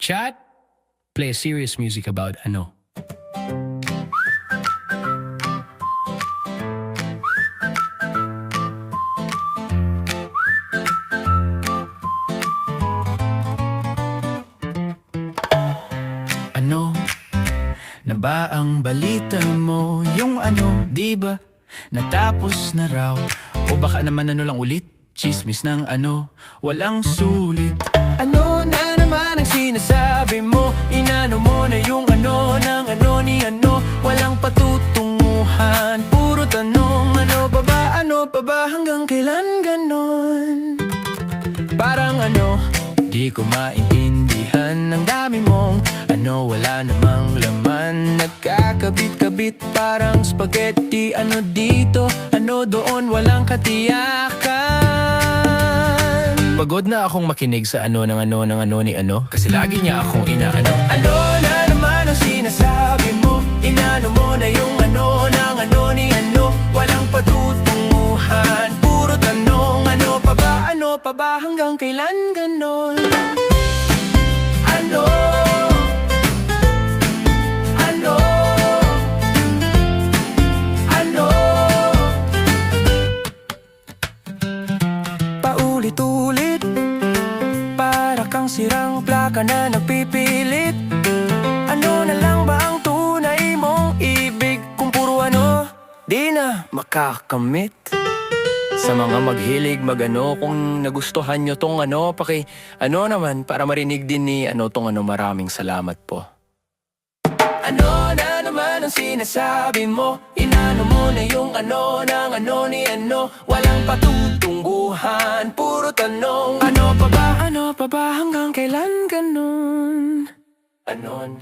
Chat, play serious music about ano. Ano na ba ang balita mo? Yung ano, di ba? Natapos na raw. O baka naman ano lang ulit? Chismis ng ano, walang sulit. Ano na naman ang sinasabi mo? Inano mo na yung ano ng ano ni ano? Walang patutunguhan, puro tanong. Ano pa ba hanggang kailan ganon? Parang ano, di ko maintindihan. Ang dami mong ano, wala namang laman. Nagkakabit-kabit parang spaghetti. Ano dito, ano doon, walang katiyakan. Pagod na akong makinig sa ano ng ano ng ano ni ano, kasi lagi niya akong inaano. Ano na naman ang sinasabi mo? Inano mo na yung ano ng ano ni ano? Walang patutunguhan, puro tanong. Ano pa ba hanggang kailan ganon? Ano? Ano? Ano? Paulit-ulit, para kang sirang plaka na nagpipilit. Ano na lang ba ang tunay mong ibig? Kung puro ano, di na makakamit. Sa mga maghilig magano, kung nagustuhan nyo tong ano, ano naman para marinig din ni ano tong ano, maraming salamat po. Ano na naman ang sinasabi mo? Inano mo na yung ano ng ano ni ano? Walang patutungguhan, puro tanong. Ano pa ba hanggang kailan ganon? Anon?